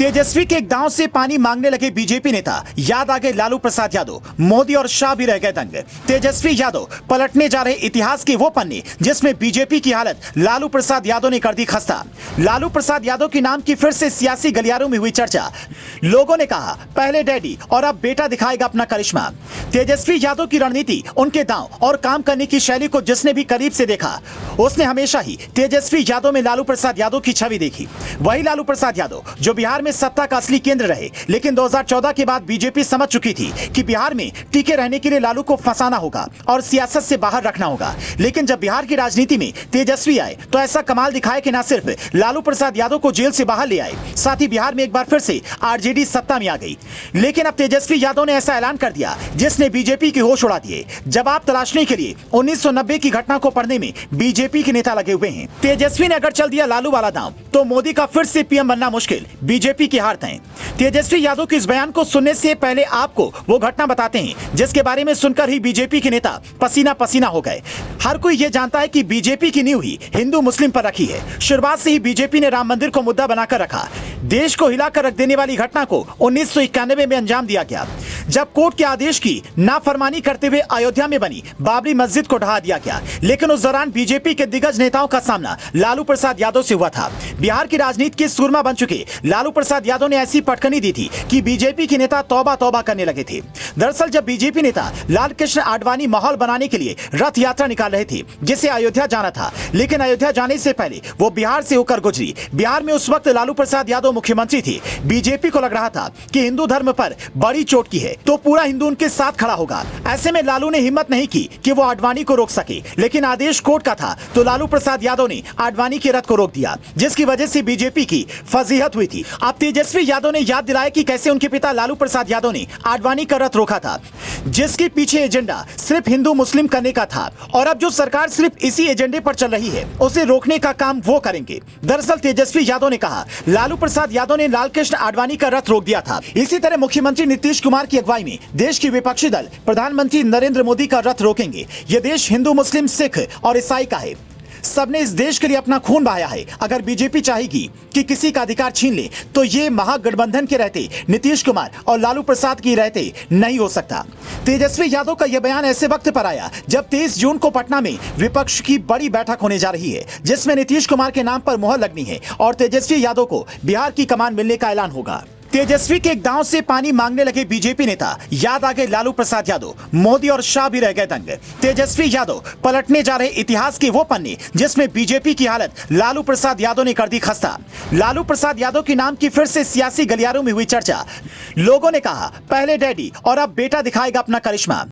तेजस्वी के गांव से पानी मांगने लगे बीजेपी नेता, याद आ गए लालू प्रसाद यादव। मोदी और शाह भी रह गए दंग। तेजस्वी यादव पलटने जा रहे इतिहास के वो पन्ने जिसमें बीजेपी की हालत लालू प्रसाद यादव ने कर दी खस्ता। लालू प्रसाद यादव के नाम की फिर से सियासी गलियारों में हुई चर्चा। लोगों ने कहा पहले डैडी और अब बेटा दिखाएगा अपना करिश्मा। तेजस्वी यादव की रणनीति, उनके दांव और काम करने की शैली को जिसने भी करीब से देखा उसने हमेशा ही तेजस्वी यादव में लालू प्रसाद यादव की छवि देखी। वही लालू प्रसाद यादव जो बिहार में सत्ता का असली केंद्र रहे, लेकिन 2014 के बाद बीजेपी समझ चुकी थी कि बिहार में टिके रहने के लिए लालू को फंसाना होगा और सियासत से बाहर रखना होगा। लेकिन जब बिहार की राजनीति में तेजस्वी आए तो ऐसा कमाल दिखाए कि न सिर्फ लालू प्रसाद यादव को जेल से बाहर ले आए, साथ ही बिहार में एक बार फिर से आरजेडी सत्ता में आ गई। लेकिन अब तेजस्वी यादव ने ऐसा ऐलान कर दिया जिसने बीजेपी के होश उड़ा दिए। जवाब तलाशने के लिए 1990 की घटना को पढ़ने में बीजेपी के नेता लगे हुए हैं। तेजस्वी ने अगर चल दिया लालू वाला दांव तो मोदी का फिर से पीएम बनना मुश्किल, बीजेपी की हार तय। तेजस्वी यादव के इस बयान को सुनने से पहले आपको वो घटना बताते हैं जिसके बारे में सुनकर ही बीजेपी के नेता पसीना पसीना हो गए। हर कोई ये जानता है कि बीजेपी की नींव ही हिंदू मुस्लिम पर रखी है। शुरुआत से ही बीजेपी ने राम मंदिर को मुद्दा बनाकर रखा। देश को हिलाकर रख देने वाली घटना को 1991 में अंजाम दिया गया जब कोर्ट के आदेश की नाफरमानी करते हुए अयोध्या में बनी बाबरी मस्जिद को ढहा दिया गया। लेकिन उस दौरान बीजेपी के दिग्गज नेताओं का सामना लालू प्रसाद यादव से हुआ था। बिहार की राजनीति के सूरमा बन चुके लालू प्रसाद यादव ने ऐसी पटकनी दी थी कि बीजेपी के नेता तौबा तौबा करने लगे थे। दरअसल जब बीजेपी नेता लाल कृष्ण आडवाणी माहौल बनाने के लिए रथ यात्रा निकाल रहे थे जिसे अयोध्या जाना था, लेकिन अयोध्या जाने से पहले वो बिहार से होकर गुजरी। बिहार में उस वक्त लालू प्रसाद यादव मुख्यमंत्री थे। बीजेपी को लग रहा था कि हिंदू धर्म पर बड़ी चोट की है तो पूरा हिंदू उनके साथ खड़ा होगा। ऐसे में लालू ने हिम्मत नहीं की कि वो आडवाणी को रोक सके, लेकिन आदेश कोर्ट का था तो लालू प्रसाद यादव ने आडवाणी के रथ को रोक दिया, जिसकी वजह से बीजेपी की फजीहत हुई थी। अब तेजस्वी यादव ने याद दिलाया कि कैसे उनके पिता लालू प्रसाद यादव ने आडवाणी का रथ रोका था, जिसके पीछे एजेंडा सिर्फ हिंदू मुस्लिम करने का था। और अब जो सरकार सिर्फ इसी एजेंडे पर चल रही है उसे रोकने का काम वो करेंगे। दरअसल तेजस्वी यादव ने कहा लालू प्रसाद यादव ने लालकृष्ण आडवाणी का रथ रोक दिया था। इसी तरह मुख्यमंत्री नीतीश कुमार की अगुवाई में देश के विपक्षी दल प्रधानमंत्री नरेंद्र मोदी का रथ रोकेंगे। यह देश हिंदू मुस्लिम सिख और ईसाई का है। सबने इस देश के लिए अपना खून बहाया है। अगर बीजेपी चाहेगी कि किसी का अधिकार छीन ले तो ये महागठबंधन के रहते नीतीश कुमार और लालू प्रसाद की रहते नहीं हो सकता। तेजस्वी यादव का यह बयान ऐसे वक्त पर आया जब 23 जून को पटना में विपक्ष की बड़ी बैठक होने जा रही है जिसमें नीतीश कुमार के नाम पर मुहर लगनी है और तेजस्वी यादव को बिहार की कमान मिलने का ऐलान होगा। तेजस्वी के गांव से पानी मांगने लगे बीजेपी नेता, याद आ गए लालू प्रसाद यादव। मोदी और शाह भी रह गए दंग। तेजस्वी यादव पलटने जा रहे इतिहास के वो पन्ने जिसमें बीजेपी की हालत लालू प्रसाद यादव ने कर दी खस्ता। लालू प्रसाद यादव के नाम की फिर से सियासी गलियारों में हुई चर्चा। लोगों ने कहा पहले डैडी और अब बेटा दिखाएगा अपना करिश्मा।